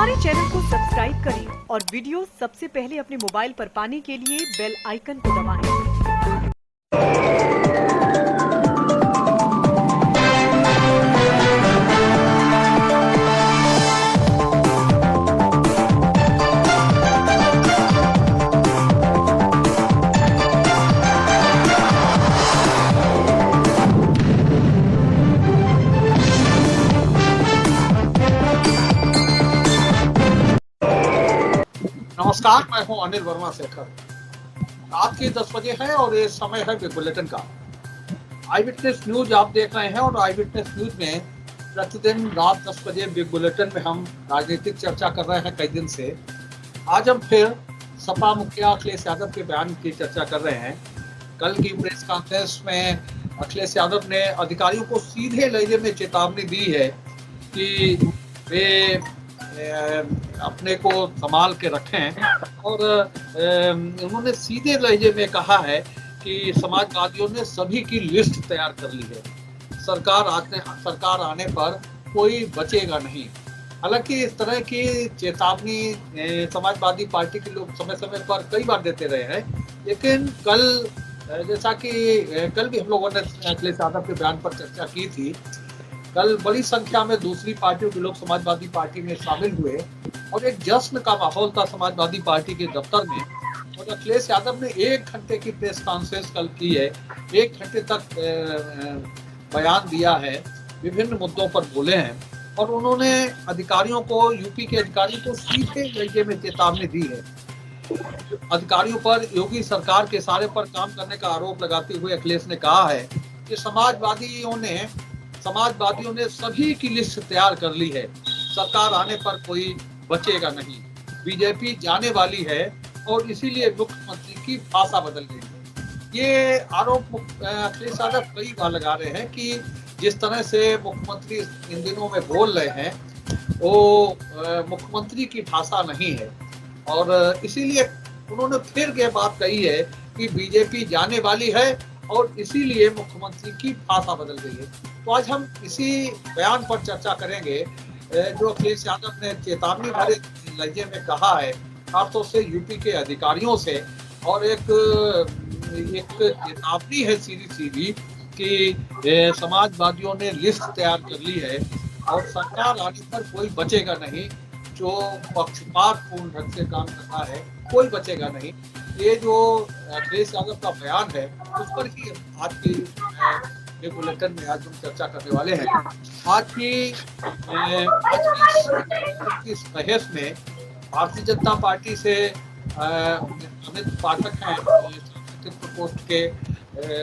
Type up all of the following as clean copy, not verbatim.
हमारे चैनल को सब्सक्राइब करें और वीडियो सबसे पहले अपने मोबाइल पर पाने के लिए बेल आइकन को दबाएं। नमस्कार, मैं हूं अनिल वर्मा शेखर। रात के 10 बजे है और ये समय है बिग बुलेटिन का। आई विटनेस न्यूज आप देख रहे हैं और आई विटनेस न्यूज में प्रतिदिन रात 10 बजे बिग बुलेटिन में हम राजनीतिक चर्चा कर रहे हैं कई दिन से। आज हम फिर सपा मुखिया अखिलेश यादव के बयान की चर्चा कर रहे हैं। कल की प्रेस कॉन्फ्रेंस में अखिलेश यादव ने अधिकारियों को सीधे लहजे में चेतावनी दी है कि वे अपने को संभाल के रखें और उन्होंने सीधे लहजे में कहा है कि समाजवादियों ने सभी की लिस्ट तैयार कर ली है। सरकार आने पर कोई बचेगा नहीं। हालांकि इस तरह की चेतावनी समाजवादी पार्टी के लोग समय समय पर कई बार देते रहे हैं, लेकिन कल जैसा कि कल भी हम लोगों ने अखिलेश यादव के बयान पर चर्चा की थी, कल बड़ी संख्या में दूसरी पार्टियों के लोग समाजवादी पार्टी में शामिल हुए और एक जश्न का माहौल था समाजवादी पार्टी के दफ्तर में। और अखिलेश यादव ने 1 घंटे की प्रेस कॉन्फ्रेंस कल की है, 1 घंटे तक बयान दिया है, विभिन्न मुद्दों पर बोले हैं और उन्होंने अधिकारियों को, यूपी के अधिकारियों को सीधे लहजे में चेतावनी दी है। अधिकारियों पर योगी सरकार के इशारे पर काम करने का आरोप लगाते हुए अखिलेश ने कहा है कि समाजवादियों ने सभी की लिस्ट तैयार कर ली है। सरकार आने पर कोई बचेगा नहीं। बीजेपी जाने वाली है और इसीलिए मुख्यमंत्री की भाषा बदल गई है। ये आरोप अखिलेश यादव कई बार लगा रहे हैं कि जिस तरह से मुख्यमंत्री इन दिनों में बोल रहे हैं वो मुख्यमंत्री की भाषा नहीं है और इसीलिए उन्होंने फिर ये बात कही है कि बीजेपी जाने वाली है और इसीलिए मुख्यमंत्री की भाषा बदल गई है। तो आज हम इसी बयान पर चर्चा करेंगे जो अखिलेश यादव ने चेतावनी भरे लहजे में कहा है, खासतौर से यूपी के अधिकारियों से, और एक चेतावनी है सीधी सीधी कि समाजवादियों ने लिस्ट तैयार कर ली है और सरकार आने पर कोई बचेगा नहीं। जो पक्षपातपूर्ण ढंग से काम कर रहा है कोई बचेगा नहीं। ये जो अखिलेश यादव का बयान है उस पर ही आज की बुलेटिन में आज हम चर्चा करने वाले हैं। आज की इस बहस में भारतीय जनता पार्टी से अमित पाठक हैं, पोस्ट के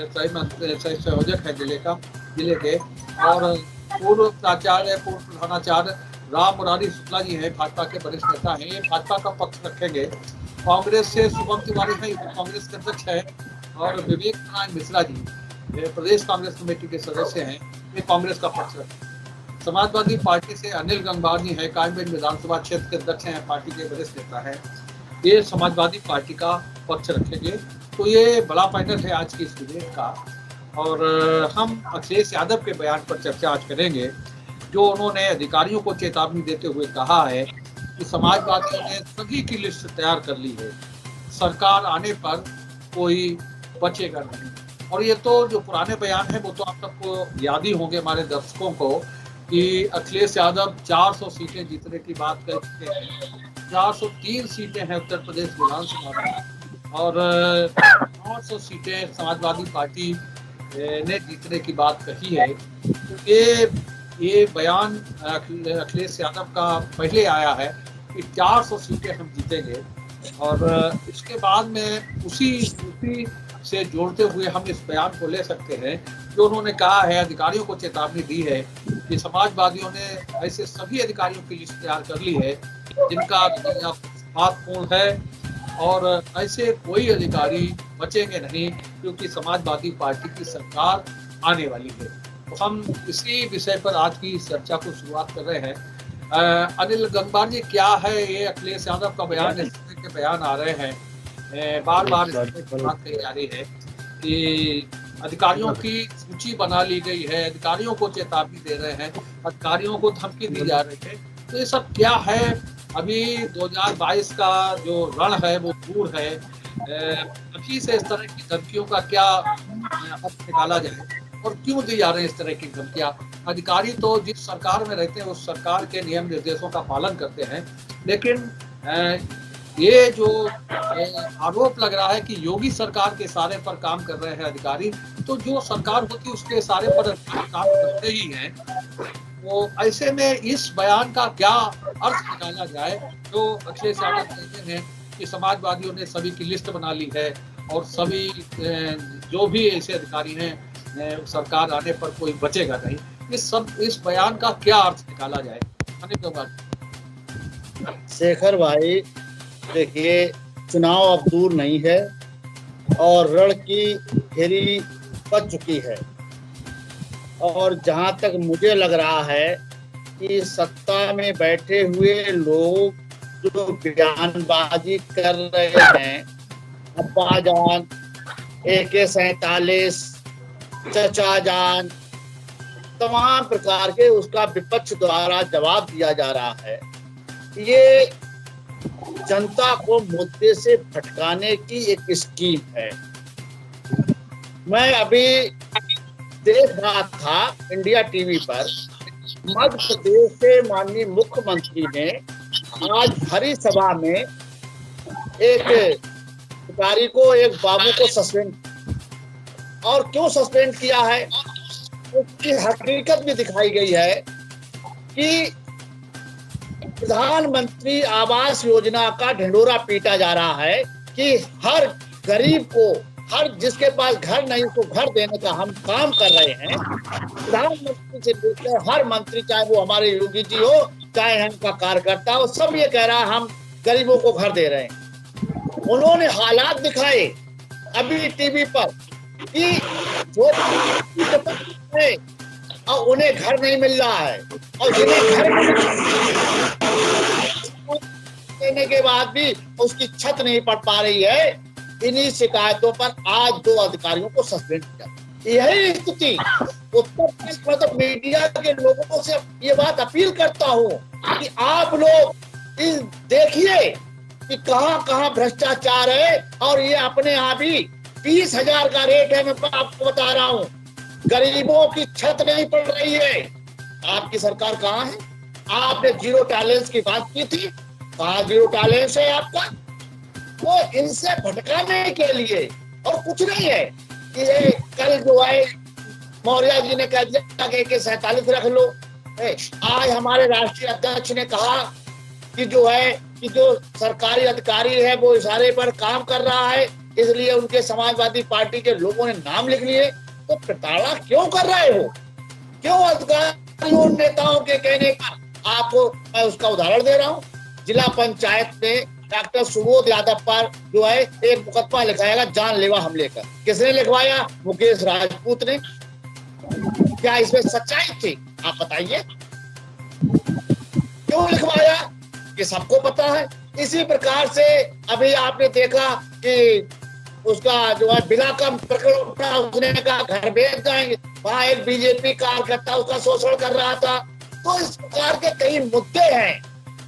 सही संयोजक है जिले के, और पूर्व प्रधानाचार्य राम मुरारी शुक्ला जी हैं, भाजपा के वरिष्ठ नेता हैं। ये भाजपा का पक्ष रखेंगे। कांग्रेस से शुभम तिवारी हैं, कांग्रेस के अध्यक्ष है, और विवेक नारायण मिश्रा जी प्रदेश कांग्रेस कमेटी के सदस्य हैं, ये कांग्रेस का पक्ष रखेंगे। समाजवादी पार्टी से अनिल गंगवार जी हैं, कायमगंज विधानसभा क्षेत्र के अध्यक्ष हैं, पार्टी के वरिष्ठ नेता हैं, ये समाजवादी पार्टी का पक्ष रखेंगे। तो ये बड़ा पैनल है आज की इस डिबेट का और हम अखिलेश यादव के बयान पर चर्चा आज करेंगे, जो उन्होंने अधिकारियों को चेतावनी देते हुए कहा है कि समाजवादियों ने सभी की लिस्ट तैयार कर ली है, सरकार आने पर कोई बचेगा नहीं। और ये तो जो पुराने बयान है वो तो आप सबको याद ही होंगे, हमारे दर्शकों को, कि अखिलेश यादव 400 सीटें जीतने की बात कर चुके हैं। 403 सीटें हैं उत्तर प्रदेश विधानसभा में और 800 सीटें समाजवादी पार्टी ने जीतने की बात कही है। तो ये बयान अखिलेश यादव का पहले आया है कि 400 सीटें हम जीतेंगे और इसके बाद में उसी से जोड़ते हुए हम इस बयान को ले सकते हैं जो उन्होंने कहा है, अधिकारियों को चेतावनी दी है कि समाजवादियों ने ऐसे सभी अधिकारियों की लिस्ट तैयार कर ली है जिनका पक्षपातपूर्ण है और ऐसे कोई अधिकारी बचेंगे नहीं क्योंकि समाजवादी पार्टी की सरकार आने वाली है। तो हम इसी विषय पर आज की चर्चा को शुरुआत कर रहे हैं। अनिल गंगवार जी, क्या है ये अखिलेश यादव का बयान, इस तरह के बयान आ रहे हैं, बार बार बात कही जा रही है कि अधिकारियों की सूची बना ली गई है, अधिकारियों को चेतावनी दे रहे हैं, अधिकारियों को धमकी दी जा रही है, तो ये सब क्या है अभी 2022 का जो रण है वो दूर है। अभी से इस तरह की धमकियों का क्या अर्थ निकाला जाए और क्यों दी जा रही है इस तरह की धमकियां? अधिकारी तो जिस सरकार में रहते हैं उस सरकार के नियम निर्देशों का पालन करते हैं, लेकिन ये जो आरोप लग रहा है कि योगी सरकार के इशारे पर काम कर रहे हैं अधिकारी, तो जो सरकार होती है उसके इशारे पर अधिकारी काम करते ही हैं। तो ऐसे में इस बयान का क्या अर्थ निकाला जाए? जो अखिलेश यादव कहते हैं कि समाजवादियों ने सभी की लिस्ट बना ली है और सभी जो भी ऐसे अधिकारी हैं सरकार आने पर कोई बचेगा नहीं। इस बयान का क्या अर्थ निकाला जाए? शेखर भाई, देखिए, चुनाव अब दूर नहीं है और रण की घेरी बच चुकी है। और जहां तक मुझे लग रहा है कि सत्ता में बैठे हुए लोग जो बयानबाजी कर रहे हैं, अब्बाजान, AK-47, चचा जान, तमाम प्रकार के उसका विपक्ष द्वारा जवाब दिया जा रहा है। ये जनता को मुद्दे से भटकाने की एक स्कीम है। मैं अभी देख रहा था इंडिया टीवी पर, मध्य प्रदेश के माननीय मुख्यमंत्री ने आज भरी सभा में एक अधिकारी को, एक बाबू को सस्पेंड, और क्यों सस्पेंड किया है उसकी हकीकत भी दिखाई गई है कि प्रधानमंत्री आवास योजना का ढिंढोरा पीटा जा रहा है कि हर गरीब को, हर जिसके पास घर नहीं उसको घर देने का हम काम कर रहे हैं। प्रधानमंत्री से लेकर हर मंत्री, चाहे वो हमारे योगी जी हो चाहे उनका कार्यकर्ता हो, सब ये कह रहा है हम गरीबों को घर दे रहे हैं। उन्होंने हालात दिखाए अभी टीवी पर कि जो है और उन्हें घर नहीं मिल रहा है, और जिन्हें घर देने के बाद भी उसकी छत नहीं पड़ पा रही है। इन्हीं शिकायतों पर आज 2 अधिकारियों को सस्पेंड किया। यही स्थिति उत्तर प्रदेश में, तो मीडिया के लोगों से ये बात अपील करता हूँ कि आप लोग देखिए कि कहां भ्रष्टाचार है। और ये अपने आप ही 20,000 का रेट है, मैं आपको बता रहा हूँ। गरीबों की छत नहीं पड़ रही है। आपकी सरकार कहाँ है? आपने जीरो टॉलरेंस की बात की थी, कहाँ जीरो टॉलरेंस है आपका? वो इनसे भटकाने के लिए और कुछ नहीं है। ये कल जो है मौर्य जी ने कह दिया कि AK-47 रख लो। आज हमारे राष्ट्रीय अध्यक्ष ने कहा कि जो है कि जो सरकारी अधिकारी है वो इशारे पर काम कर रहा है, इसलिए उनके समाजवादी पार्टी के लोगों ने नाम लिख लिए। तो प्रताड़ना क्यों कर रहे हो? क्यों अधिकारियों नेताओं के कहने का? आपको मैं उसका उदाहरण दे रहा हूँ। जिला पंचायत में डॉक्टर सुबोध यादव पर जो है एक मुकदमा लिखाएगा जानलेवा हमले का। किसने लिखवाया? मुकेश राजपूत ने। क्या इसमें सच्चाई थी? आप बताइए, क्यों लिखवाया? ये सबको पता है। इसी प्रकार से अभी आपने देखा कि उसका जो है बिना कम प्रकरण उठा, उसने कहा घर भेज जाएंगे। वहां एक बीजेपी कार्यकर्ता उसका शोषण कर रहा था। तो इस प्रकार के कई मुद्दे हैं।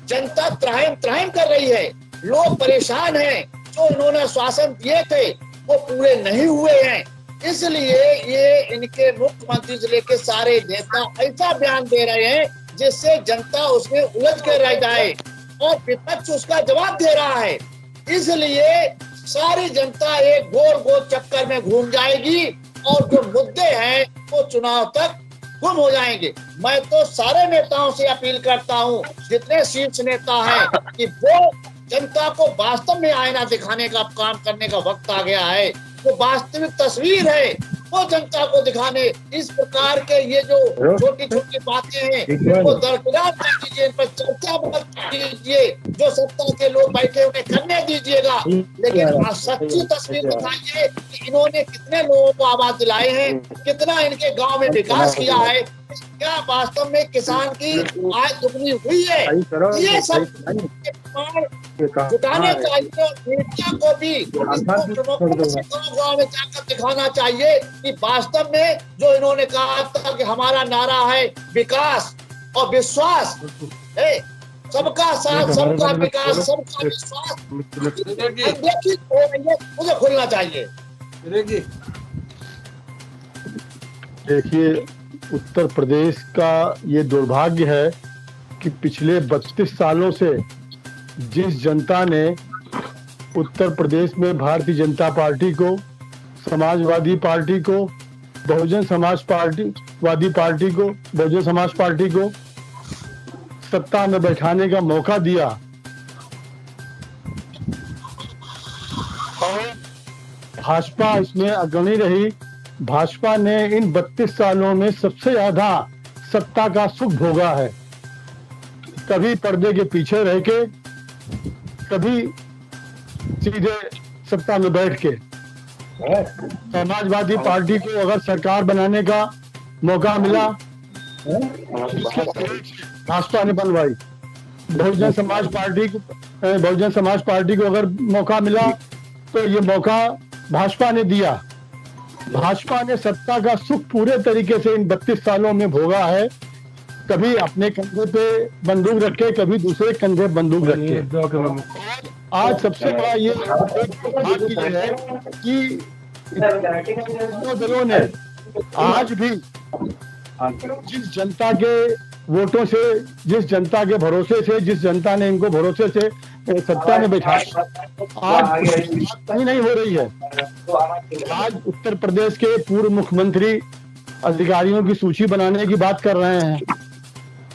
जनता त्राहिम कर रही है, लोग परेशान हैं। जो इन्होंने शासन दिए थे वो पूरे नहीं हुए हैं। इसलिए ये इनके मुख्यमंत्री से लेकर सारे नेता ऐसा बयान दे रहे हैं जिससे जनता उसमें उलझ कर रह जाए और विपक्ष उसका जवाब दे रहा है। इसलिए सारी जनता एक गोल गोल चक्कर में घूम जाएगी और जो मुद्दे हैं वो चुनाव तक गुम हो जाएंगे। मैं तो सारे नेताओं से अपील करता हूं, जितने शीर्ष नेता हैं, कि वो जनता को वास्तव में आईना दिखाने का काम करने का वक्त आ गया है। जो वास्तविक तस्वीर है वो जनता को दिखाने। इस प्रकार के ये जो छोटी छोटी बातें हैं इनको दरकिनार कर दीजिए, इन पर चर्चा मत कीजिए। जो सत्ता के लोग बैठे उन्हें करने दीजिएगा, लेकिन सच्ची तस्वीर दिखाइए कि इन्होंने कितने लोगों को आवाज दिलाए हैं, कितना इनके गांव में विकास किया है, क्या वास्तव में किसान की आय दुगनी हुई है। ये सब जुटाने चाहिए और मीडिया को भी गाँव में जाकर दिखाना चाहिए कि वास्तव में जो इन्होंने कहा था कि हमारा नारा है विकास और विश्वास है, सबका साथ, सबका विकास, सबका विश्वास। विवेक जी, देखिए हो रही है, मुझे खुलना चाहिए। विवेक जी, देखिए, उत्तर प्रदेश का ये दुर्भाग्य है कि पिछले 32 सालों से जिस जनता ने उत्तर प्रदेश में भारतीय जनता पार्टी को, समाजवादी पार्टी को, बहुजन समाज पार्टी को सत्ता में बैठाने का मौका दिया, और भाजपा इसमें अग्रणी रही। भाजपा ने इन 32 सालों में सबसे ज्यादा सत्ता का सुख भोगा है, कभी पर्दे के पीछे रह के, कभी सीधे सत्ता में बैठ के। समाजवादी पार्टी को अगर सरकार बनाने का मौका मिला, भाजपा ने बनवाई। बहुजन समाज पार्टी को अगर मौका मिला तो ये मौका भाजपा ने दिया। भाजपा ने सत्ता का सुख पूरे तरीके से इन 32 सालों में भोगा है, कभी अपने कंधे पे बंदूक रखे, कभी दूसरे कंधे बंदूक रखे। आज सबसे बड़ा ये है कि दलों ने आज भी जिस जनता के वोटों से, जिस जनता के भरोसे से, जिस जनता ने इनको भरोसे से सत्ता में बैठाया, आज कहीं नहीं हो रही है। आज उत्तर प्रदेश के पूर्व मुख्यमंत्री अधिकारियों की सूची बनाने की बात कर रहे हैं।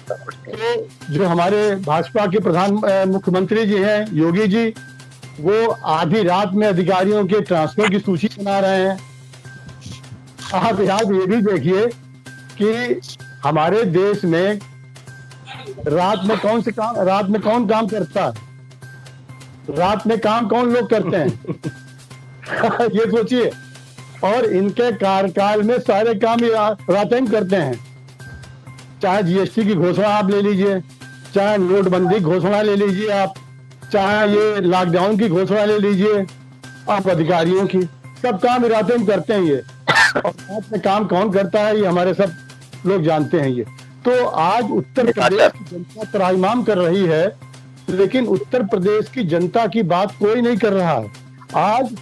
तो जो हमारे भाजपा के प्रधान मुख्यमंत्री जी हैं, योगी जी, वो आधी रात में अधिकारियों के ट्रांसफर की सूची बना रहे हैं। आप ये भी देखिए कि हमारे देश में रात में कौन काम करता है, रात में काम कौन लोग करते हैं ये सोचिए। और इनके कार्यकाल में सारे काम रातें ही करते हैं। चाहे जीएसटी की घोषणा आप ले लीजिए, चाहे नोटबंदी घोषणा ले लीजिए आप, चाहे ये लॉकडाउन की घोषणा ले लीजिए आप, अधिकारियों की सब काम रातें में करते हैं ये। और रात में काम कौन करता है ये हमारे सब लोग जानते हैं ये। तो आज उत्तर प्रदेश की जनता त्राहिमाम कर रही है, लेकिन उत्तर प्रदेश की जनता की बात कोई नहीं कर रहा है। आज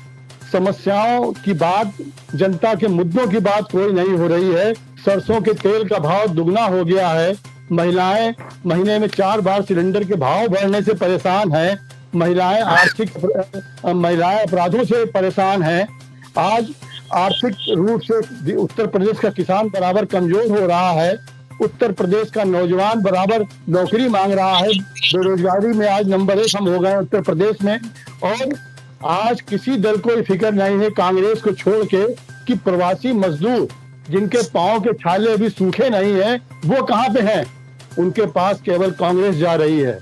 समस्याओं की बात, जनता के मुद्दों की बात कोई नहीं हो रही है। सरसों के तेल का भाव दुगना हो गया है। महिलाएं महीने में 4 बार सिलेंडर के भाव बढ़ने से परेशान हैं। महिलाएं अपराधों से परेशान हैं। आज आर्थिक रूप से उत्तर प्रदेश का किसान बराबर कमजोर हो रहा है। उत्तर प्रदेश का नौजवान बराबर नौकरी मांग रहा है। बेरोजगारी में आज नंबर 1 हम हो गए उत्तर प्रदेश में। और आज किसी दल को ये फिक्र नहीं है, कांग्रेस को छोड़ के, कि प्रवासी मजदूर जिनके पांव के छाले अभी सूखे नहीं हैं, वो कहाँ पे हैं। उनके पास केवल कांग्रेस जा रही है।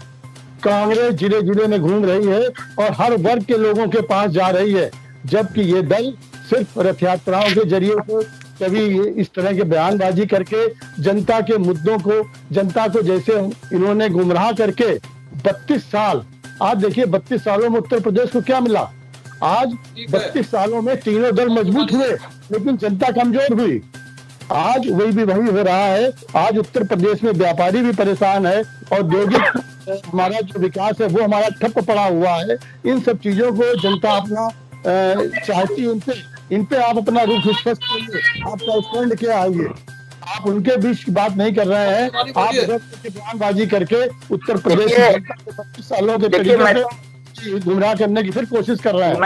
कांग्रेस जिले जिले में घूम रही है और हर वर्ग के लोगों के पास जा रही है, जबकि ये दल सिर्फ रथ यात्राओं के जरिए से कभी इस तरह के बयानबाजी करके जनता के मुद्दों को, जनता को जैसे इन्होंने गुमराह करके 32 साल, आज देखिए 32 सालों में उत्तर प्रदेश को क्या मिला। आज 32 सालों में तीनों दल मजबूत हुए, लेकिन जनता कमजोर हुई। आज वही हो रहा है। आज उत्तर प्रदेश में व्यापारी भी परेशान है, औद्योगिक हमारा जो विकास है वो हमारा ठप पड़ा हुआ है। इन सब चीजों को जनता अपना चाहती है। इन पे आप अपना रुख स्पष्ट करिए, आपका स्टैंड क्या है ये। आप उनके बीच की बात नहीं कर रहे हैं, आप बयानबाजी करके उत्तर प्रदेश की जनता को 25 सालों के तरीके से गुमराह करने की फिर कोशिश कर रहे हैं।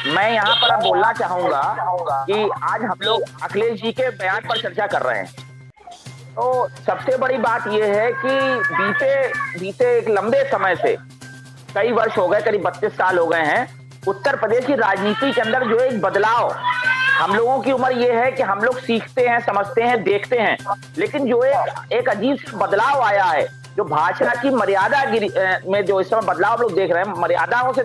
मैं यहाँ पर अब बोलना चाहूंगा कि आज हम लोग अखिलेश जी के बयान पर चर्चा कर रहे हैं। तो सबसे बड़ी बात यह है कि बीते एक लंबे समय से, कई वर्ष हो गए, करीब 32 साल हो गए हैं, उत्तर प्रदेश की राजनीति के अंदर जो एक बदलाव, हम लोगों की उम्र ये है कि हम लोग सीखते हैं, समझते हैं, देखते हैं, लेकिन जो एक अजीब सा बदलाव आया है, जो भाषा की मर्यादा में जो इस समय बदलाव हम लोग देख रहे हैं, मर्यादाओं से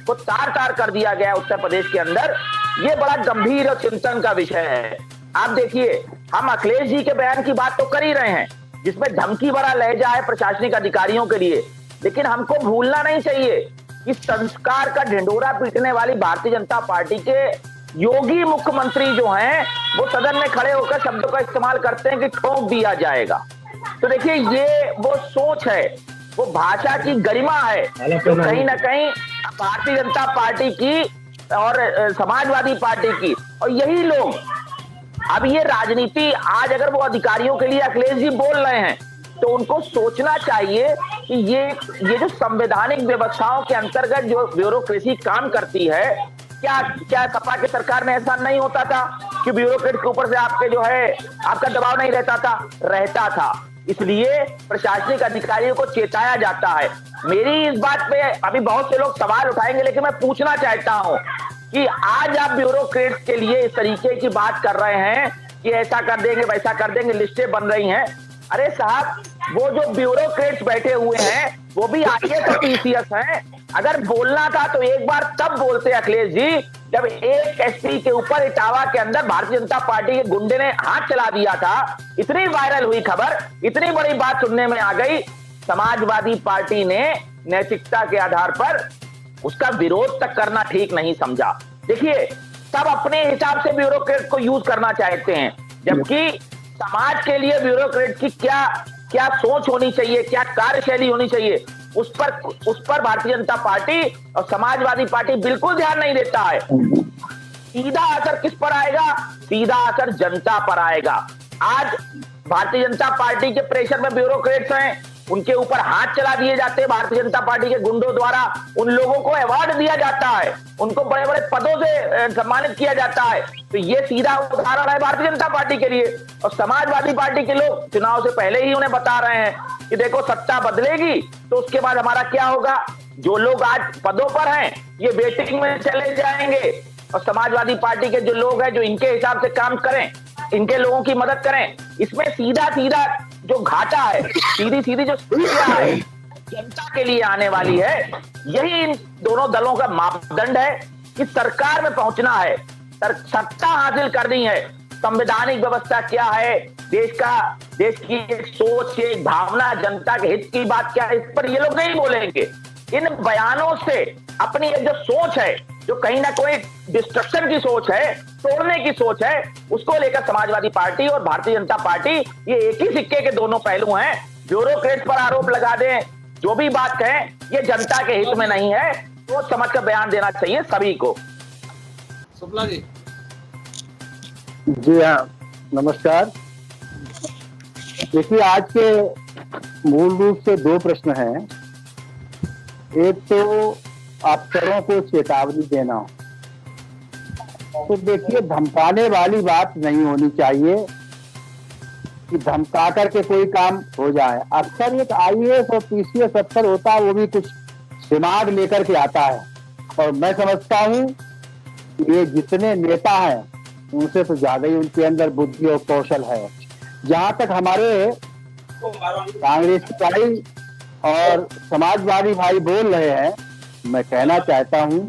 को तार कर दिया गया है उत्तर प्रदेश के अंदर, ये बड़ा गंभीर और चिंतन का विषय है। आप देखिए, हम अखिलेश जी के बयान की बात तो कर ही रहे हैं, जिसमें धमकी भरा लहजा है प्रशासनिक अधिकारियों के लिए, लेकिन हमको भूलना नहीं चाहिए कि संस्कार का ढिंढोरा पीटने वाली भारतीय जनता पार्टी के योगी मुख्यमंत्री जो हैं, वो सदन में खड़े होकर शब्दों का इस्तेमाल करते हैं कि ठोक दिया जाएगा। तो देखिए ये वो सोच है, वो भाषा की गरिमा है जो कहीं ना कहीं भारतीय जनता पार्टी की और समाजवादी पार्टी की, और यही लोग अब ये राजनीति आज अगर वो अधिकारियों के लिए अखिलेश जी बोल रहे हैं तो उनको सोचना चाहिए कि ये जो संवैधानिक व्यवस्थाओं के अंतर्गत जो ब्यूरोक्रेसी काम करती है, क्या सपा के सरकार में ऐसा नहीं होता था कि ब्यूरोक्रेट के ऊपर से आपके जो है आपका दबाव नहीं रहता था। इसलिए प्रशासनिक अधिकारियों को चेताया जाता है। मेरी इस बात पे अभी बहुत से लोग सवाल उठाएंगे, लेकिन मैं पूछना चाहता हूं कि आज आप ब्यूरोक्रेट्स के लिए इस तरीके की बात कर रहे हैं कि ऐसा कर देंगे वैसा कर देंगे, लिस्टें बन रही हैं। अरे साहब, वो जो ब्यूरोक्रेट्स बैठे हुए हैं वो भी आईएएस और पीसीएस हैं। अगर बोलना था तो एक बार तब बोलते अखिलेश जी जब एक एसपी के ऊपर इटावा के अंदर भारतीय जनता पार्टी के गुंडे ने हाथ चला दिया था। इतनी वायरल हुई खबर, इतनी बड़ी बात सुनने में आ गई, समाजवादी पार्टी ने नैतिकता के आधार पर उसका विरोध तक करना ठीक नहीं समझा। देखिए, सब अपने हिसाब से ब्यूरोक्रेट को यूज करना चाहते हैं, जबकि समाज के लिए ब्यूरोक्रेट की क्या सोच होनी चाहिए, क्या कार्यशैली होनी चाहिए, उस पर भारतीय जनता पार्टी और समाजवादी पार्टी बिल्कुल ध्यान नहीं देता है। सीधा असर किस पर आएगा? सीधा असर जनता पर आएगा। आज भारतीय जनता पार्टी के प्रेशर में ब्यूरोक्रेट्स हैं, उनके ऊपर हाथ चला दिए जाते हैं भारतीय जनता पार्टी के गुंडों द्वारा। उन लोगों को अवार्ड दिया जाता है, उनको बड़े बड़े पदों से सम्मानित किया जाता है। तो ये सीधा उदाहरण है भारतीय जनता पार्टी के लिए। और समाजवादी पार्टी के लोग चुनाव से पहले ही उन्हें बता रहे हैं कि देखो सत्ता बदलेगी तो उसके बाद हमारा क्या होगा। जो लोग आज पदों पर हैं ये वेटिंग में चले जाएंगे, और समाजवादी पार्टी के जो लोग हैं जो इनके हिसाब से काम करें, इनके लोगों की मदद करें। इसमें सीधा जो घाटा है, सीधी जो समस्या है जनता के लिए आने वाली है, यही इन दोनों दलों का मापदंड है कि सरकार में पहुंचना है, सत्ता हासिल करनी है। संवैधानिक व्यवस्था क्या है, देश की एक सोच, एक भावना, जनता के हित की बात क्या है, इस पर ये लोग नहीं बोलेंगे। इन बयानों से अपनी एक जो सोच है, जो कहीं ना कोई डिस्ट्रक्शन की सोच है, तोड़ने की सोच है, उसको लेकर समाजवादी पार्टी और भारतीय जनता पार्टी ये एक ही सिक्के के दोनों पहलू हैं। ब्यूरोक्रेट पर आरोप लगा दें, जो भी बात कहें, ये जनता के हित में नहीं है। तो समझ कर बयान देना चाहिए सभी को। शुक्ला जी। जी हाँ, नमस्कार। देखिए, आज के मूल रूप से दो प्रश्न हैं। एक तो अफसरों को चेतावनी देना। तो देखिए, धमकाने वाली बात नहीं होनी चाहिए कि धमका करके कोई काम हो जाए। अक्सर एक आईएएस और पीसीएस अफसर होता है, वो भी कुछ दिमाग लेकर के आता है, और मैं समझता हूँ ये जितने नेता हैं उनसे तो ज्यादा ही उनके अंदर बुद्धि और कौशल है। जहां तक हमारे कांग्रेस भाई और समाजवादी भाई बोल रहे हैं, मैं कहना चाहता हूं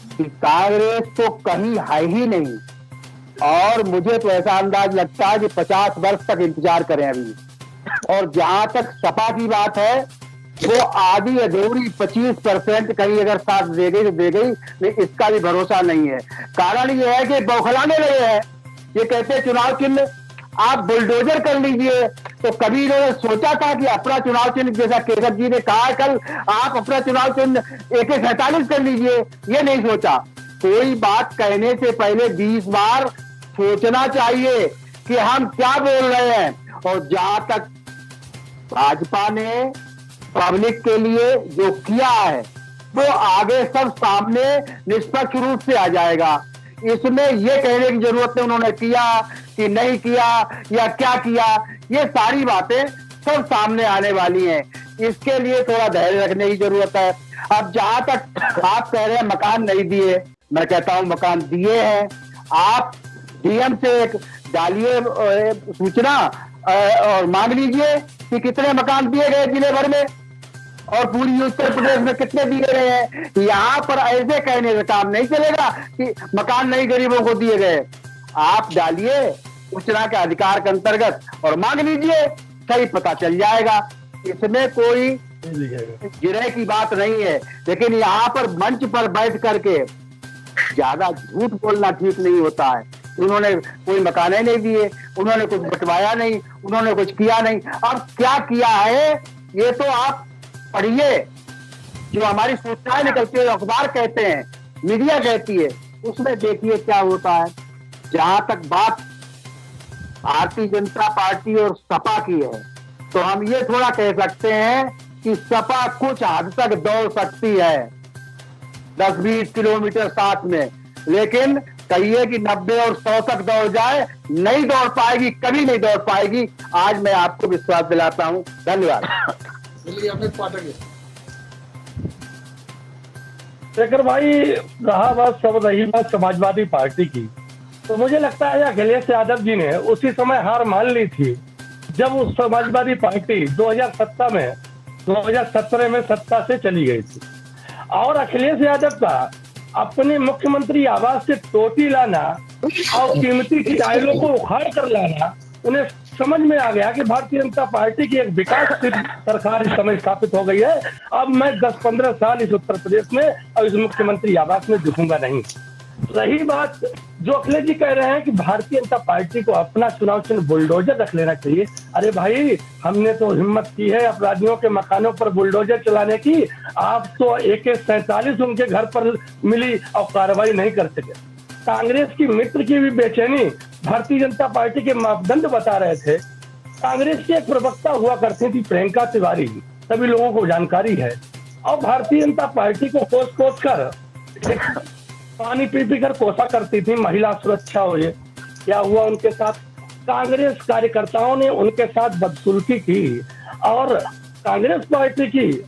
कि कांग्रेस तो कहीं है ही नहीं, और मुझे तो ऐसा अंदाज लगता है कि 50 वर्ष तक इंतजार करें अभी। और जहां तक सपा की बात है, वो आधी अधूरी 25% कहीं अगर साथ दे गई तो दे गई, लेकिन इसका भी भरोसा नहीं है। कारण ये है कि बौखलाने लगे हैं। ये कहते हैं चुनाव चिन्ह आप बुलडोजर कर लीजिए, तो कभी इन्होंने सोचा था कि अपना चुनाव चिन्ह, जैसा केसर जी ने कहा कल, आप अपना चुनाव चिन्ह AK-47 कर लीजिए, ये नहीं सोचा। कोई बात कहने से पहले 20 बार सोचना चाहिए कि हम क्या बोल रहे हैं। और जहां तक भाजपा ने पब्लिक के लिए जो किया है, वो आगे सब सामने निष्पक्ष रूप से आ जाएगा। इसमें ये कहने की जरूरत नहीं उन्होंने किया कि नहीं किया या क्या किया, ये सारी बातें सब सामने आने वाली हैं। इसके लिए थोड़ा धैर्य रखने की जरूरत है। अब जहां तक आप कह रहे हैं मकान नहीं दिए, मैं कहता हूं मकान दिए हैं। आप डीएम से एक डालिए सूचना और मांग लीजिए कि कितने मकान दिए गए जिले भर में और पूरी उत्तर प्रदेश में कितने दिए गए हैं। यहाँ पर ऐसे कहने से काम नहीं चलेगा कि मकान नहीं गरीबों को दिए गए। आप डालिए सूचना के अधिकार के अंतर्गत और मांग लीजिए, सही पता चल जाएगा। इसमें कोई गिरह की बात नहीं है। लेकिन यहाँ पर मंच पर बैठ करके ज्यादा झूठ बोलना ठीक नहीं होता है। उन्होंने कोई मकाने नहीं दिए, उन्होंने कुछ बंटवाया नहीं, उन्होंने कुछ किया नहीं। अब क्या किया है ये तो आप पढ़िए, जो हमारी सूचनाएं निकलती है, अखबार कहते हैं, मीडिया कहती है, उसमें देखिए क्या होता है। जहां तक बात भारतीय जनता पार्टी और सपा की है, तो हम ये थोड़ा कह सकते हैं कि सपा कुछ हद तक दौड़ सकती है 10-20 किलोमीटर साथ में, लेकिन कहिए कि 90 और 100 तक दौड़ जाए, नहीं दौड़ पाएगी, कभी नहीं दौड़ पाएगी। आज मैं आपको विश्वास दिलाता हूं। धन्यवाद। चलिए अमित पाठक जी। शेखर भाई, रहा बात सब रही बात समाजवादी पार्टी की, तो मुझे लगता है अखिलेश यादव जी ने उसी समय हार मान ली थी जब उस समाजवादी पार्टी 2017 में सत्ता से चली गई थी। और अखिलेश यादव का अपने मुख्यमंत्री आवास से टोटी लाना और कीमती टाइलों को उखाड़ कर लाना, उन्हें समझ में आ गया कि भारतीय जनता पार्टी की एक विकासशील सरकार इस समय स्थापित हो गई है। अब मैं 10-15 साल इस उत्तर प्रदेश में और इस मुख्यमंत्री आवास में दिखूंगा नहीं। रही बात जो अखिलेश जी कह रहे हैं कि भारतीय जनता पार्टी को अपना चुनाव चिन्ह बुलडोजर रख लेना चाहिए, अरे भाई, हमने तो हिम्मत की है अपराधियों के मकानों पर बुलडोजर चलाने की, आप तो AK-47 उनके घर पर मिली और कार्रवाई नहीं कर सके। कांग्रेस की मित्र की भी बेचैनी भारतीय जनता पार्टी के मापदंड बता रहे थे। कांग्रेस की एक प्रवक्ता हुआ करती थी प्रियंका तिवारी, सभी लोगों को जानकारी है, और भारतीय जनता पार्टी को कोस कोस कर पानी पी पी कर कोसा करती थी, महिला सुरक्षा हो। ये क्या हुआ उनके साथ? कांग्रेस कार्यकर्ताओं ने उनके साथ बदसलूकी की और कांग्रेस पार्टी की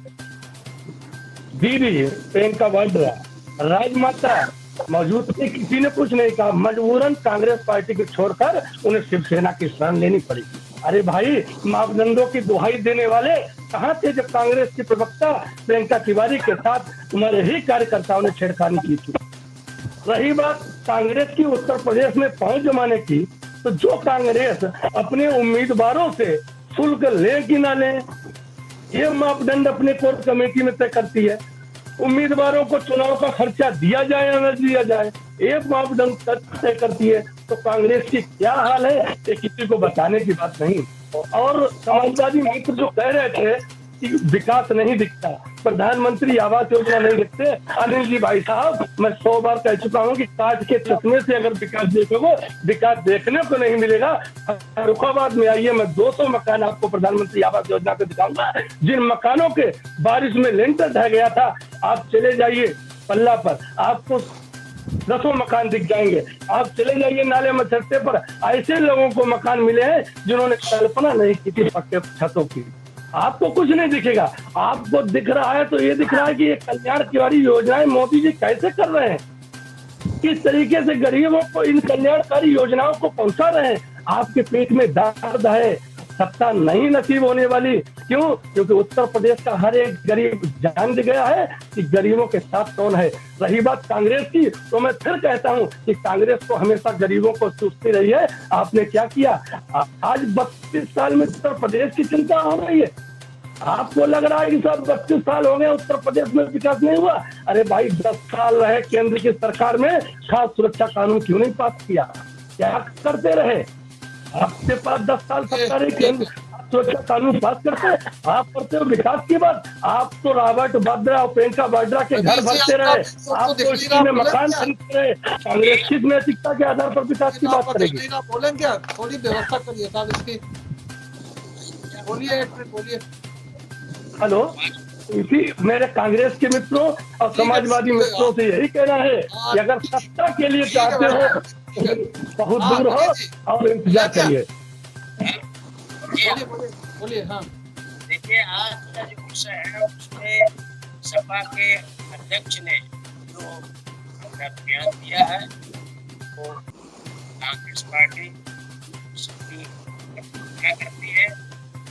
दीदी प्रियंका वाड्रा, राजमाता मौजूद थी, किसी ने कुछ नहीं कहा। मजबूरन कांग्रेस पार्टी को छोड़कर उन्हें शिवसेना की शरण लेनी पड़ी। अरे भाई, मापदंडों की दुहाई देने वाले कहाँ थे जब कांग्रेस की प्रवक्ता प्रियंका तिवारी के साथ तुम्हारे ही कार्यकर्ताओं ने छेड़खानी की थी। रही बात कांग्रेस की उत्तर प्रदेश में पहुंच जमाने की, तो जो कांग्रेस अपने उम्मीदवारों से शुल्क ले कि ना ले, ये मापदंड अपने कोर कमेटी में तय करती है। उम्मीदवारों को चुनाव का खर्चा दिया जाए या न दिया जाए, एक मापदंड तय करती है। तो कांग्रेस की क्या हाल है ये किसी को बताने की बात नहीं। और समाजवादी मित्र जो कह रहे थे कि विकास नहीं दिखता, प्रधानमंत्री आवास योजना नहीं दिखते, अनिल जी भाई साहब, मैं 100 बार कह चुका हूँ कि कांच के चश्मे से अगर विकास देखोगे, विकास देखने को नहीं मिलेगा। फर्रुखाबाद में आइए, मैं 200 मकान आपको प्रधानमंत्री आवास योजना के दिखाऊंगा, जिन मकानों के बारिश में लेंटर ढह गया था। आप चले जाइए पल्ला पर, आपको 10 मकान दिख जाएंगे। आप चले जाइए नाले मचट्टे पर, ऐसे लोगों को मकान मिले हैं जिन्होंने कल्पना नहीं की थी पक्के छतों की। आपको कुछ नहीं दिखेगा। आपको दिख रहा है तो ये दिख रहा है कि ये कल्याणकारी योजनाएं मोदी जी कैसे कर रहे हैं, किस तरीके से गरीबों को इन कल्याणकारी योजनाओं को पहुंचा रहे हैं। आपके पेट में दर्द है, सत्ता नहीं नसीब होने वाली। क्यों? क्योंकि उत्तर प्रदेश का हर एक गरीब जान गया है कि गरीबों के साथ कौन है। रही बात कांग्रेस की, तो मैं फिर कहता हूं कि कांग्रेस को हमेशा गरीबों को चूसती रही है। आपने क्या किया? आज 32 साल में उत्तर प्रदेश की चिंता हो रही है। आपको लग रहा है कि सब 32 साल हो गए उत्तर प्रदेश में विकास नहीं हुआ। अरे भाई, 10 साल रहे केंद्र की सरकार में, खास सुरक्षा कानून क्यों नहीं पास किया? क्या करते रहे? आपके पास 10 साल सरकार है, केंद्र सुरक्षा कानून पास करते हैं, आप करते हो विकास की बात। आप तो रॉबर्ट वाड्रा और प्रियंका वाड्रा के घर भरते रहे, आप तो स्कूल में मकान खरीदते रहे। कांग्रेस किस नैतिकता के आधार पर विकास की बात करेगी? बोलें क्या? थोड़ी व्यवस्था करिए साहब इसकी। बोलिए, बोलिए। हेलो, इसी मेरे कांग्रेस के मित्रों और समाजवादी मित्रों से यही कहना है कि अगर सत्ता के लिए चाहते हो तो बहुत दूर हो और इंतजार करिए। बोलिए। हाँ, देखिए, आज का जो विषय है उसमें सपा के अध्यक्ष ने जो अपना बयान दिया है वो कांग्रेस पार्टी क्या करती है।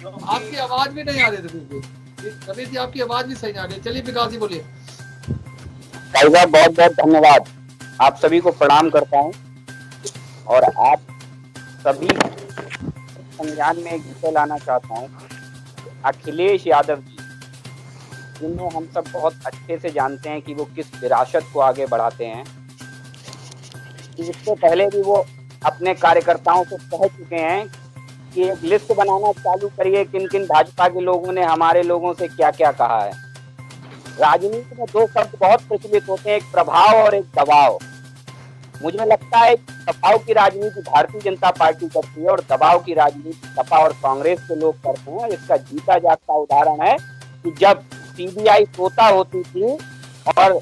जो आपकी आवाज भी नहीं आ रही थी, कभी थी आपकी आवाज भी सही नहीं आ रही। चलिए विकास जी बोलिए। भाई साहब, बहुत बहुत धन्यवाद। आप सभी को प्रणाम करता हूँ और आप सभी संज्ञान में एक विषय लाना चाहता हूँ। अखिलेश यादव जी, जिन्हें हम सब बहुत अच्छे से जानते हैं कि वो किस विरासत को आगे बढ़ाते हैं। इससे पहले भी वो अपने कार्यकर्ताओं से कह चुके हैं कि एक लिस्ट बनाना चालू करिए किन किन भाजपा के लोगों ने हमारे लोगों से क्या क्या कहा है। राजनीति में दो शब्द बहुत प्रचलित होते हैं, एक प्रभाव और एक दबाव। मुझे लगता है दबाव की राजनीति भारतीय जनता पार्टी करती है और दबाव की राजनीति सपा और कांग्रेस के लोग करते हैं। इसका जीता जागता उदाहरण है कि जब सीबीआई सोता होती थी और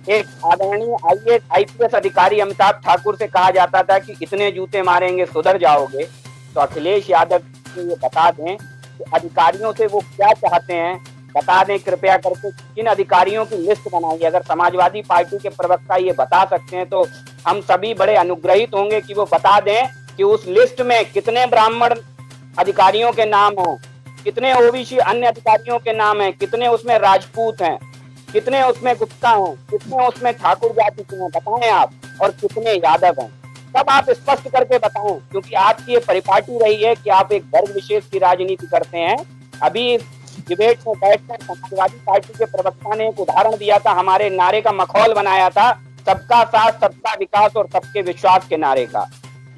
एक आदरणीय IPS अधिकारी अमिताभ ठाकुर से कहा जाता था कि इतने जूते मारेंगे सुधर जाओगे, तो अखिलेश यादव को ये बता दें कि अधिकारियों से वो क्या चाहते हैं, बता दें कृपया करके किन अधिकारियों की लिस्ट बनाई। अगर समाजवादी पार्टी के प्रवक्ता ये बता सकते हैं तो हम सभी बड़े अनुग्रहित होंगे कि वो बता दें कि उस लिस्ट में कितने ब्राह्मण अधिकारियों के नाम हैं, कितने OBC अन्य अधिकारियों के नाम हैं, कितने उसमें राजपूत हैं, कितने उसमें गुप्ता हैं, कितने उसमें ठाकुर जाति के हैं, बताएं आप, और कितने यादव हैं। तब आप स्पष्ट करके बताएं, क्योंकि आपकी ये परिपाटी रही है कि आप एक वर्ग विशेष की राजनीति करते हैं। अभी डिबेट में बैठकर समाजवादी पार्टी के प्रवक्ता ने एक उदाहरण दिया था, हमारे नारे का मखौल बनाया था, सबका साथ सबका विकास और सबके विश्वास के नारे का।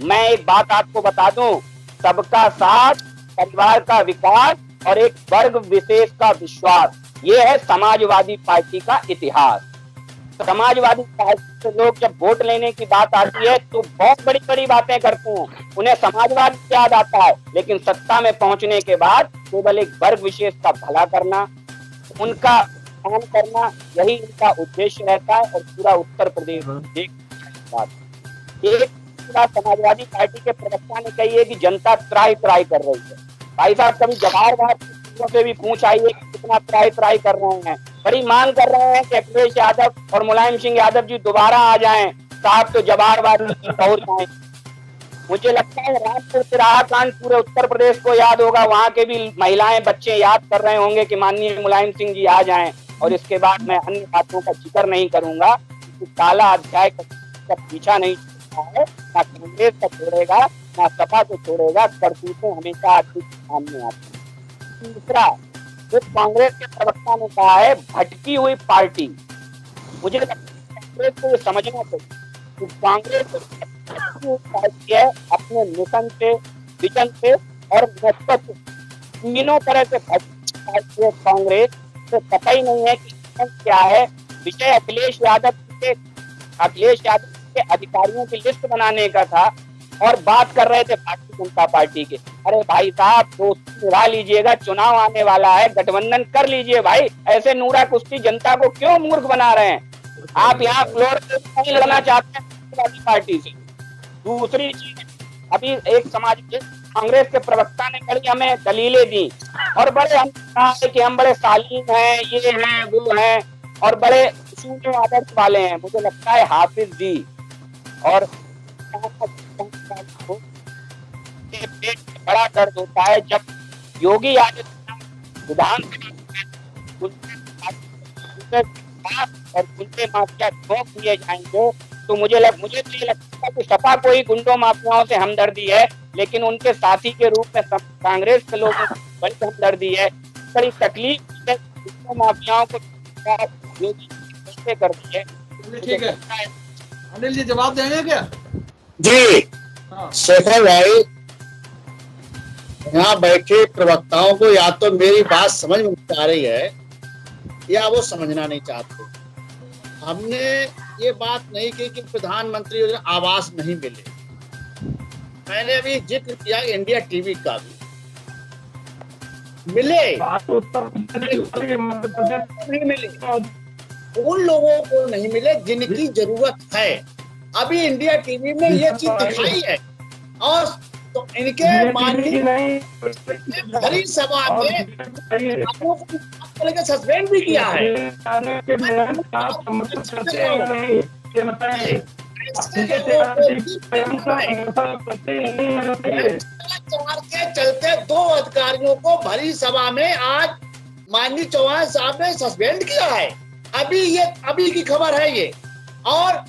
मैं एक बात आपको बता दूं, सबका साथ, परिवार का विकास और एक वर्ग विशेष का विश्वास, ये है समाजवादी पार्टी का इतिहास। समाजवादी पार्टी से लोग जब वोट लेने की बात आती है तो बहुत बड़ी बड़ी बातें करते हैं, उन्हें समाजवाद याद आता है, लेकिन सत्ता में पहुंचने के बाद केवल एक वर्ग विशेष का भला करना, उनका काम करना, यही इनका उद्देश्य रहता है। और पूरा उत्तर प्रदेश एक समाजवादी पार्टी के प्रवक्ता ने कही है कि जनता त्राही त्राही कर रही है। भाई साहब, कभी जवाहर से भी पूछ आइए कि कितना त्राही कर रहे हैं। बड़ी मांग कर रहे हैं कि अखिलेश यादव और मुलायम सिंह यादव जी दोबारा आ जाएं, साहब तो जवाहरबाद पहुंच जाएं। मुझे लगता है रामपुर तिराहा कांड पूरे उत्तर प्रदेश को याद होगा, वहां के भी महिलाएं बच्चे याद कर रहे होंगे कि माननीय मुलायम सिंह जी आ जाएं। और इसके बाद मैं अन्य बातों का जिक्र नहीं करूंगा, काला अध्याय का पीछा नहीं छोड़ता है, ना कांग्रेस का छोड़ेगा ना सपा को छोड़ेगा, करतूतें हमेशा अधिक सामने आती है। तीसरा, जो कांग्रेस के प्रवक्ता ने कहा है भटकी हुई पार्टी, मुझे लगता है कांग्रेस को ये समझना चाहिए कि कांग्रेस पार्टी है अपने मिशन से, विजन से और नेतृत्व, तीनों तरह से भटकी है कांग्रेस। तो पता ही नहीं है कि क्या है विषय। अखिलेश यादव के अधिकारियों की लिस्ट बनाने का था और बात कर रहे थे भारतीय जनता पार्टी के। अरे भाई साहब, दोस्ती निभा लीजिएगा, चुनाव आने वाला है, गठबंधन कर लीजिए भाई। ऐसे नूरा कुश्ती जनता को क्यों मूर्ख बना रहे हैं? आप यहाँ फ्लोर पे नहीं लड़ना चाहते हैं समाजवादी पार्टी से। दूसरी चीज, अभी एक कांग्रेस के प्रवक्ता ने बड़ी हमें दलीलें दी और बड़े हम कहा है कि हम बड़े सालीन हैं, ये हैं वो हैं और बड़े उसूल आदर्श वाले हैं। मुझे लगता है हाफिज जी और पेट बड़ा दर्द होता है जब योगी आदित्यनाथ विधानसभा और गुंडे माफिया ठोक दिए जाएंगे, तो मुझे तो ये लगता है कि सपा को ही गुंडों माफियाओं से हमदर्दी है, लेकिन उनके साथी के रूप में कांग्रेस के लोगों को बड़ी हमदर्दी है। बड़ी तकलीफ है गुंडों माफियाओं को योगी करती है। ठीक है, अनिल जी जवाब देंगे क्या? जी शेखर भाई, यहाँ बैठे प्रवक्ताओं को या तो मेरी बात समझ में आ रही है या वो समझना नहीं चाहते। हमने ये बात नहीं की कि प्रधानमंत्री योजना आवास नहीं मिले। मैंने अभी जिक्र किया इंडिया टीवी का भी मिले, नहीं मिले, उन लोगों को नहीं मिले जिनकी जरूरत है। अभी इंडिया टीवी में ये चीज दिखाई है और तो इनके माननीय भरी सभा में सस्पेंड भी किया है। के चलते दो अधिकारियों को भरी सभा में आज माननीय चौहान साहब ने सस्पेंड किया है। अभी की खबर है ये। और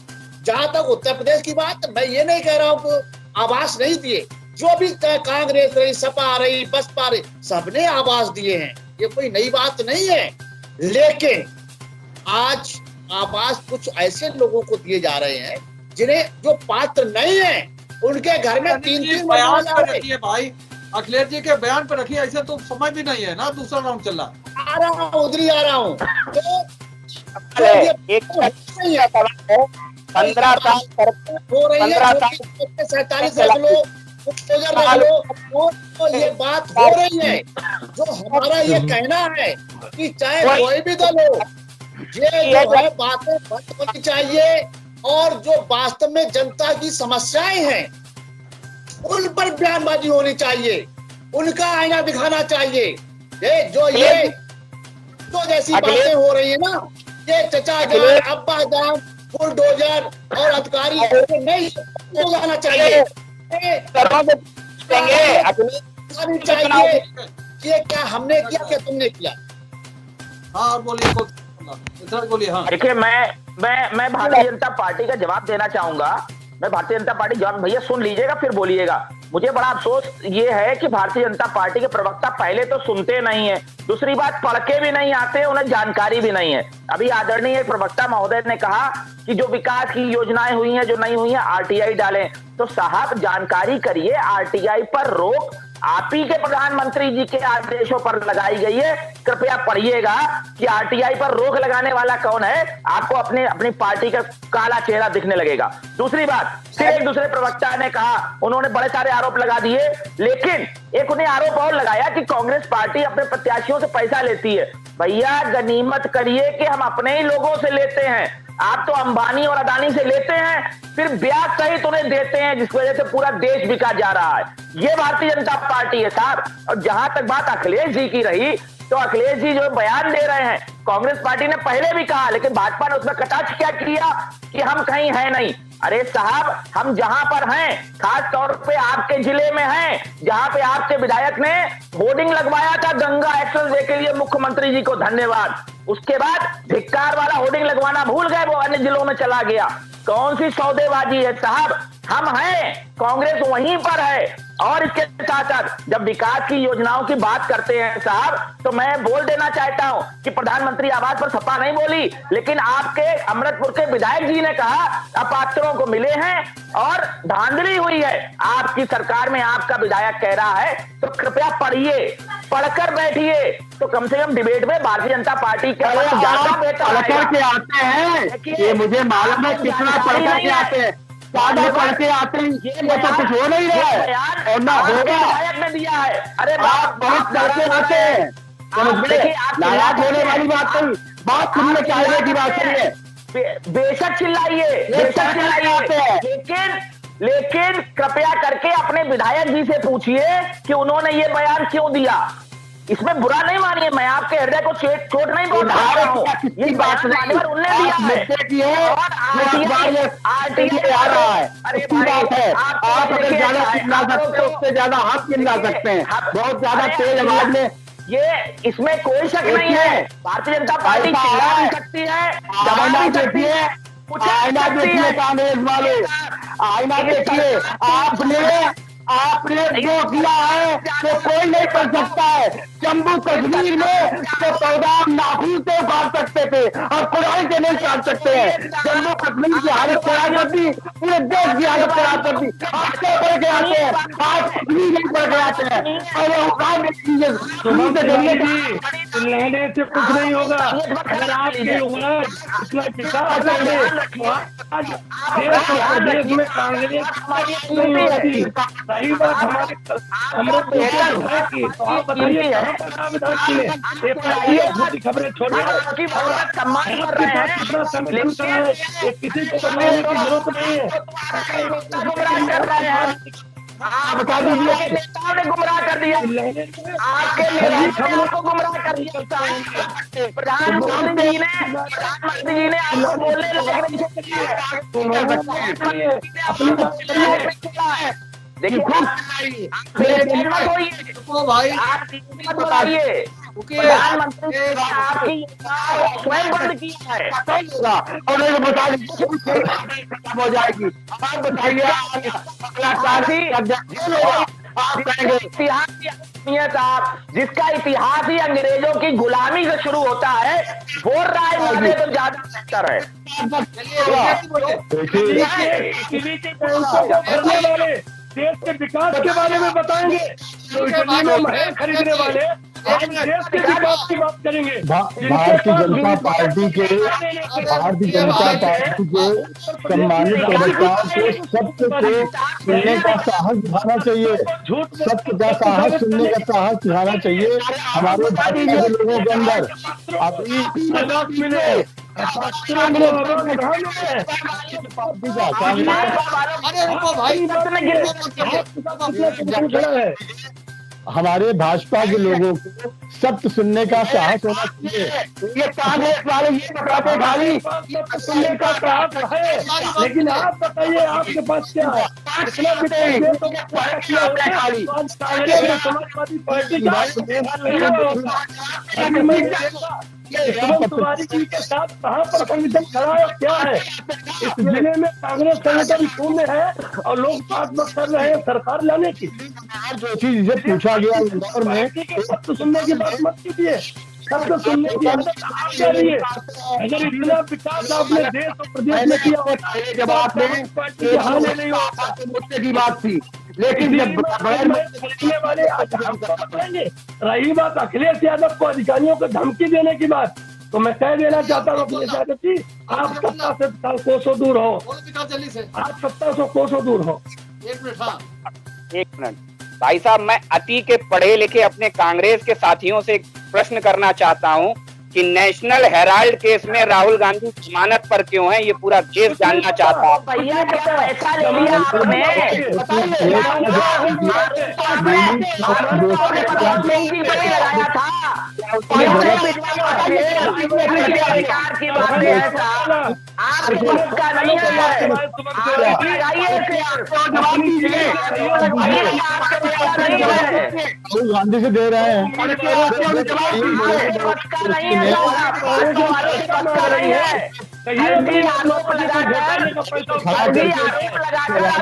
जहां तक उत्तर प्रदेश की बात, मैं ये नहीं कह रहा हूं कि आवास नहीं दिए, जो भी कांग्रेस रही, सपा रही, बसपा रही, सबने आवास दिए हैं, ये कोई नई बात नहीं है। लेकिन आज आवास कुछ ऐसे लोगों को दिए जा रहे हैं जिन्हें जो पात्र नहीं है, उनके घर में अखिलेश जी 3-3 बयान महिला पे है। रखिए भाई, अखिलेश जी के बयान पे रखिए, ऐसे तो समय भी नहीं है ना, दूसरा राउंड चल रहा। आ रहा हूँ, उधर ही आ रहा हूँ। तो एक 15 साल हो रही है, 15 साल 47 रख लो, बुलडोजर रख लो, तो ये बात हो रही है। जो हमारा ये कहना है कि चाहे कोई भी दल हो, ये जो है बातें बंद होनी चाहिए और जो वास्तव में जनता की समस्याएं हैं उन पर बयानबाजी होनी चाहिए, उनका आईना दिखाना चाहिए। ये जो जैसी बातें हो रही है ना, ये चचा जान, अब्बा जान, बुलडोजर और अधिकारी नहीं हो जाना चाहिए। चाहिए ये क्या हमने किया, क्या तुमने किया। हाँ और बोलिए, बोलिए। हाँ देखिए, मैं भारतीय जनता पार्टी का जवाब देना चाहूंगा। मैं भारतीय जनता पार्टी जवाब, भैया सुन लीजिएगा फिर बोलिएगा। मुझे बड़ा अफसोस ये है कि भारतीय जनता पार्टी के प्रवक्ता पहले तो सुनते नहीं है, दूसरी बात पढ़ के भी नहीं आते, उन्हें जानकारी भी नहीं है। अभी आदरणीय प्रवक्ता महोदय ने कहा कि जो विकास की योजनाएं हुई हैं, जो नहीं हुई हैं, आरटीआई डालें। तो साहब जानकारी करिए, आरटीआई पर रोक आप ही के प्रधानमंत्री जी के आदेशों पर लगाई गई है। कृपया पढ़िएगा कि आरटीआई पर रोक लगाने वाला कौन है, आपको अपनी पार्टी का काला चेहरा दिखने लगेगा। दूसरी बात, फिर एक दूसरे प्रवक्ता ने कहा, उन्होंने बड़े सारे आरोप लगा दिए, लेकिन एक उन्हें आरोप और लगाया कि कांग्रेस पार्टी अपने प्रत्याशियों से पैसा लेती है। भैया गनीमत करिए कि हम अपने ही लोगों से लेते हैं। आप तो अंबानी और अदानी से लेते हैं, फिर ब्याज सहित उन्हें देते हैं, जिसकी वजह से पूरा देश बिका जा रहा है। ये भारतीय जनता पार्टी है साहब। और जहां तक बात अखिलेश जी की रही, तो अखिलेश जी जो बयान दे रहे हैं, कांग्रेस पार्टी ने पहले भी कहा, लेकिन भाजपा ने उसमें कटाक्ष क्या किया कि हम कहीं है नहीं। अरे साहब, हम जहां पर हैं, खास तौर पे आपके जिले में हैं, जहां पे आपके विधायक ने होर्डिंग लगवाया था गंगा एक्सप्रेस के लिए, मुख्यमंत्री जी को धन्यवाद। उसके बाद धिक्कार वाला होर्डिंग लगवाना भूल गए, वो अन्य जिलों में चला गया। कौन सी सौदेबाजी है साहब, हम हैं, कांग्रेस वहीं पर है। और इसके साथ साथ जब विकास की योजनाओं की बात करते हैं साहब, तो मैं बोल देना चाहता हूं कि प्रधानमंत्री आवास पर सपा नहीं बोली, लेकिन आपके अमृतपुर के विधायक जी ने कहा अपात्रों को मिले हैं और धांधली हुई है। आपकी सरकार में आपका विधायक कह रहा है, तो कृपया पढ़िए, पढ़कर बैठिए, तो कम से कम डिबेट में भारतीय जनता पार्टी के ज्यादा बेहतर पढ़कर के आते हैं। ये मुझे मालूम है कितना पढ़कर के आते हैं, ज्यादा पढ़ के आते हैं, ये तो कुछ हो नहीं रहा है और ना होगा। विधायक ने दिया है। अरे आप बहुत पढ़ के आते हैं, समझ गए? नाराज होने वाली बात नहीं, बात सुनने चाहिए की बात सुनिए। बेशक चिल्लाइए, बेशक चिल्लाइए, लेकिन कृपया करके अपने विधायक जी से पूछिए कि उन्होंने ये बयान क्यों दिया। इसमें बुरा नहीं मानिए, मैं आपके हृदय को चोट नहीं पहुंचा रहा हूं। ये बात उन्होंने दिया है और आरटीआई आ रहा है, अच्छी बात है। आप अगर ज्यादा चिल्ला सकते हैं, उससे ज्यादा हम चिल्ला सकते हैं, बहुत ज्यादा तेज आवाज में। ये इसमें कोई शक नहीं है, भारतीय जनता पार्टी चिल्ला भी सकती है, आईना देखिए, आईना देखिए कांग्रेस वाले, आईना देखिए। आपने जो किया है वो कोई नहीं कर सकता है। जम्मू कश्मीर में तो पौधा नाखून से उखाड़ सकते थे और कुरान से नहीं काट सकते हैं। जम्मू कश्मीर की हालत खराब कर दी, पूरे देश की हालत खराब कर दी। आप क्या पढ़ के आते हैं, आप कुछ भी नहीं पढ़ के आते हैं और वो उखाड़ दीजिए लेने से कुछ नहीं होगा। अगर आपकी उम्र इतना किताब देश में कांग्रेस नहीं होती, सही बात हमारे तो आप बताइए खबरें छोड़िए, किसी को बताने की जरूरत नहीं है। बता दीजिए, नेताओं ने गुमराह कर दिया, आपके नेताओं को गुमराह कर दिया। प्रधानमंत्री जी ने आपको बोलने देखिए भाई, बताइए, प्रधानमंत्री आपकी स्वयं बंद किया है और बता दीजिए हो जाएगी। आप बताइए आप कहेंगे इतिहास साहब, जिसका इतिहास ही अंग्रेजों की गुलामी से शुरू होता है, वो राय माने तो ज्यादा बेहतर है। टीवी के बैंकों को भरने वाले देश के विकास के बारे में बताएंगे, तो इटली में महल खरीदने वाले आज देश के विकास की बात करेंगे। भारतीय जनता पार्टी के सम्मानित प्रवक्ताओं को सत्य को सुनने का साहस दिखाना चाहिए, सत्य का साहस सुनने का साहस दिखाना चाहिए हमारे भारतीय के लोगों के अंदर। अभी हमारे भाजपा के लोगों को सत्य सुनने का साहस होना चाहिए। ये कांग्रेस वाले ये बताते खाली सुनने का साहस है, लेकिन आप बताइए आपके पास क्या है? इतना समाजवादी पार्टी तिवारी जी के साथ कहाँ पर संगठन खड़ा है, क्या है? इस जिले में कांग्रेस संगठन शून्य है और लोग बात कर रहे हैं सरकार लाने की। जो चीज इसे पूछा गया इंदौर में, सत्य सुनने की बात मत कीजिए, सत्य सुनने की आदत आप क्या रही है? अगर इतना विकास आपने देश और प्रदेश में किया होता जब आपने नहीं होता मुद्दे की बात थी, लेकिन जब खरीदने वाले बताएंगे। रही बात अखिलेश यादव को अधिकारियों को धमकी देने की बात, तो मैं कह देना चाहता हूँ अखिलेश यादव जी, आप सत्ता से कोसों दूर हो, आप सत्ता से कोसों दूर हो। एक मिनट भाई साहब, मैं अति के पढ़े लिखे अपने कांग्रेस के साथियों से एक प्रश्न करना चाहता हूं कि नेशनल हेराल्ड केस में राहुल गांधी जमानत पर क्यों है, ये पूरा देश जानना चाहता हूं। भैया क्या पैसा ले लिया आपने? लगाया था अधिकार की बात है, आपको उसका नहीं है। राहुल गांधी से दे रहे हैं,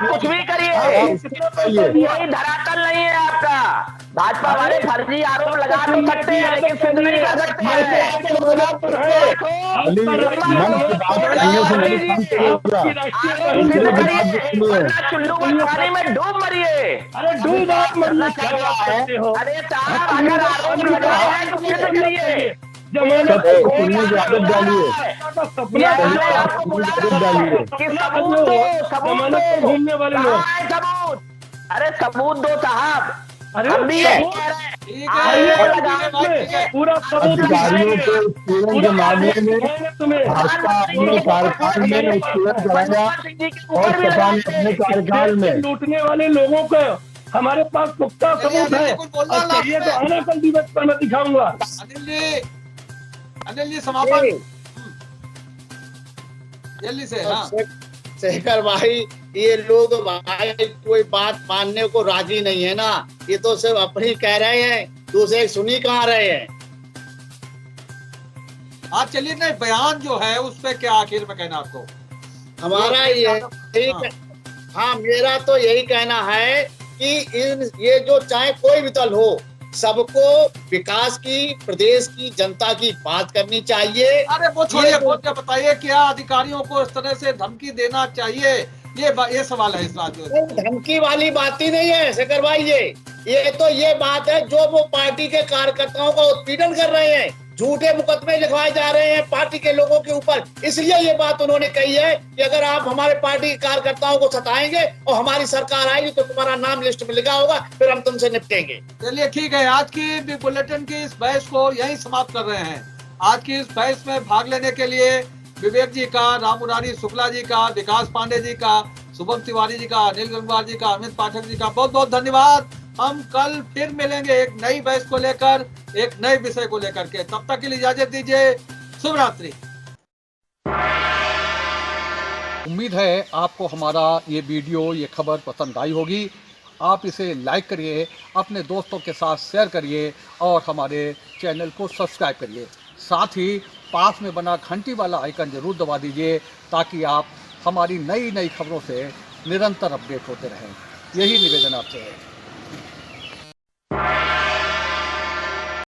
कुछ भी करिए, कोई धरातल नहीं है आपका। भाजपा वाले फर्जी आरोप लगा तो सकते हैं, लेकिन सिद्ध नहीं कर सकते चुल्लू पानी में डूब मरिए। अरे डूब आप मरना हो। अरे साहब, अगर आरोप लगा है तो सिद्ध करिए, सुनने की आदत डालिए, सबूत घूमने वाले लोग, सबूत, अरे सबूत दो साहब। अरे पूरा अधिकारियों को उत्पीड़न के मामले में तुम्हें भाजपा अपने कार्यकाल में उत्पीड़न कराया और सपा ने अपने कार्यकाल में लूटने वाले लोगों को हमारे पास पुख्ता सबूत है। ये तो आना कल दिवस पर मैं दिखाऊंगा। अनिल जी समापन जल्दी से। शेखर भाई, ये लोग भाई कोई बात मानने को राजी नहीं है ना, ये तो सिर्फ अपनी कह रहे हैं, दूसरे सुनी कहाँ रहे हैं। आप चलिए ना, बयान जो है उस पे क्या आखिर में कहना आपको? हमारा हाँ, मेरा तो यही कहना है कि ये जो चाहे कोई भी दल हो, सबको विकास की, प्रदेश की जनता की बात करनी चाहिए। अरे वो छोड़िए, बताइए क्या अधिकारियों को इस तरह से धमकी देना चाहिए? ये सवाल है इस बात में। धमकी वाली बात ही नहीं है शेखर भाई, ये तो ये बात है जो वो पार्टी के कार्यकर्ताओं का उत्पीड़न कर रहे हैं, झूठे मुकदमे लिखवाए जा रहे हैं पार्टी के लोगों के ऊपर। इसलिए ये बात उन्होंने कही है कि अगर आप हमारे पार्टी के कार्यकर्ताओं को सताएंगे और हमारी सरकार आएगी तो तुम्हारा नाम लिस्ट में लिखा होगा, फिर हम तुमसे निपटेंगे। चलिए ठीक है, आज की बुलेटिन की इस बहस को यही समाप्त कर रहे हैं। आज की इस बहस में भाग लेने के लिए विवेक जी का, राममुरारी शुक्ला जी का, विकास पांडे जी का, शुभम तिवारी जी का, अनिल गंगवार जी का, अमित पाठक जी का बहुत बहुत धन्यवाद। हम कल फिर मिलेंगे एक नई बहस को लेकर, एक नए विषय को लेकर के। तब तक के लिए इजाजत दीजिए। शुभ रात्रि। उम्मीद है आपको हमारा ये वीडियो, ये खबर पसंद आई होगी। आप इसे लाइक करिए, अपने दोस्तों के साथ शेयर करिए और हमारे चैनल को सब्सक्राइब करिए। साथ ही पास में बना घंटी वाला आइकन जरूर दबा दीजिए ताकि आप हमारी नई नई खबरों से निरंतर अपडेट होते रहें। यही निवेदन आपसे है।